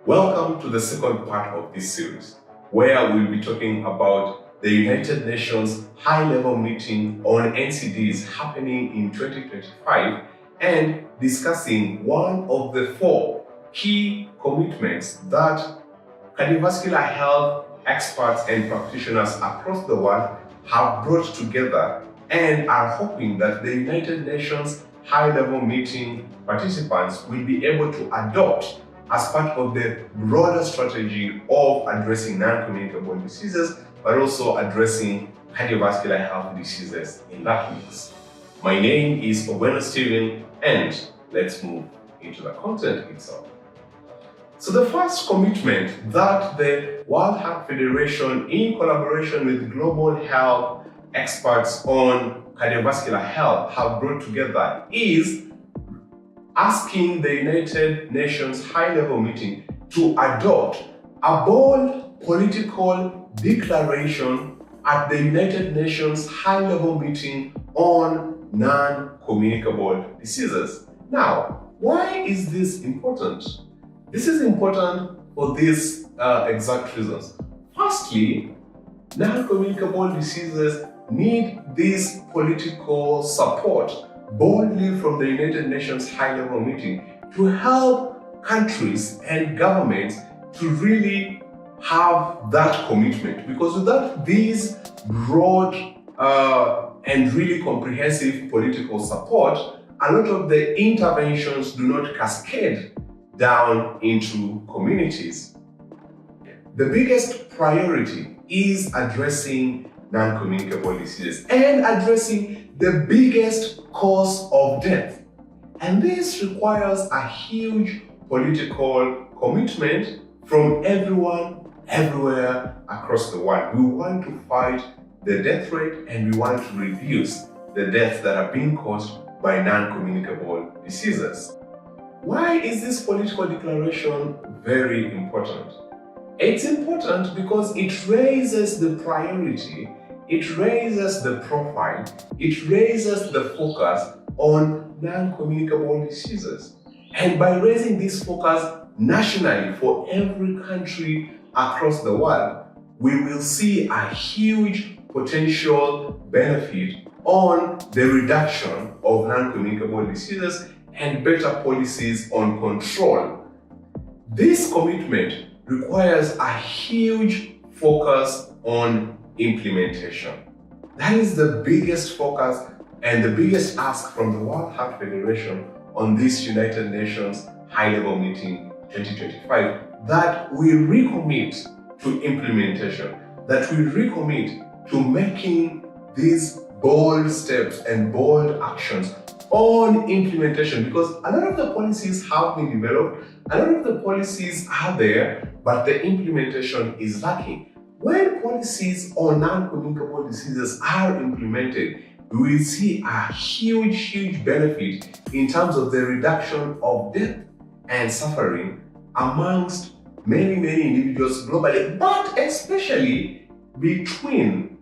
Welcome to the second part of this series, where we'll be talking about the United Nations high-level meeting on NCDs happening in 2025 and discussing one of the 4 key commitments that cardiovascular health experts and practitioners across the world have brought together and are hoping that the United Nations high-level meeting participants will be able to adopt as part of the broader strategy of addressing non-communicable diseases, but also addressing cardiovascular health diseases in that mix. My name is Ogweno Stephen, and let's move into the content itself. So the first commitment that the World Heart Federation, in collaboration with global health experts on cardiovascular health, have brought together is asking the United Nations high-level meeting to adopt a bold political declaration at the United Nations high-level meeting on non-communicable diseases. Now, why is this important? This is important for these exact reasons. Firstly, non-communicable diseases need this political support boldly from the United Nations high-level meeting to help countries and governments to really have that commitment. Because without these broad and really comprehensive political support, a lot of the interventions do not cascade down into communities. The biggest priority is addressing non-communicable diseases and addressing the biggest cause of death. And this requires a huge political commitment from everyone, everywhere across the world. We want to fight the death rate and we want to reduce the deaths that are being caused by non-communicable diseases. Why is this political declaration very important? It's important because it raises the priority, it raises the profile, it raises the focus on non-communicable diseases. And by raising this focus nationally for every country across the world, we will see a huge potential benefit on the reduction of non-communicable diseases and better policies on control. This commitment requires a huge focus on implementation. That is the biggest focus and the biggest ask from the World Heart Federation on this United Nations high-level meeting 2025, that we recommit to implementation, that we recommit to making these bold steps and bold actions on implementation, because a lot of the policies have been developed, a lot of the policies are there, but the implementation is lacking. When policies on non-communicable diseases are implemented, we will see a huge benefit in terms of the reduction of death and suffering amongst many individuals globally, but especially between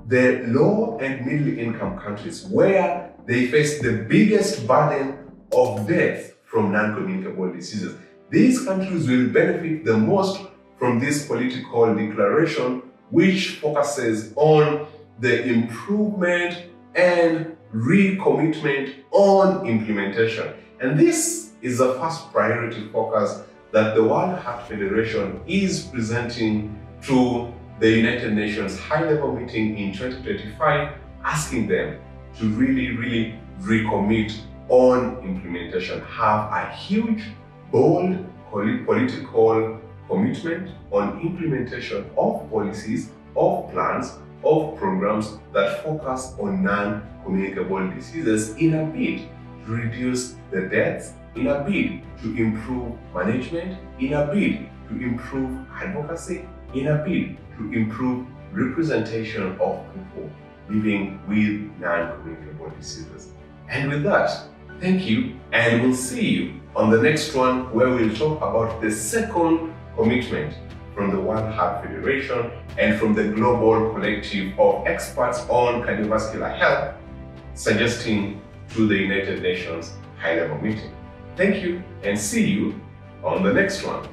the low and middle income countries, where they face the biggest burden of death from non-communicable diseases. These countries will benefit the most from this political declaration, which focuses on the improvement and recommitment on implementation. And this is the first priority focus that the World Heart Federation is presenting to the United Nations high-level meeting in 2025, asking them to really recommit on implementation, have a huge, bold political commitment on implementation of policies, of plans, of programs that focus on non-communicable diseases in a bid to reduce the deaths, in a bid to improve management, in a bid to improve advocacy, in a bid to improve representation of people living with non-communicable diseases. And with that, thank you, and we'll see you on the next one, where we'll talk about the second commitment from the World Heart Federation and from the global collective of experts on cardiovascular health, suggesting to the United Nations high-level meeting. Thank you, and see you on the next one.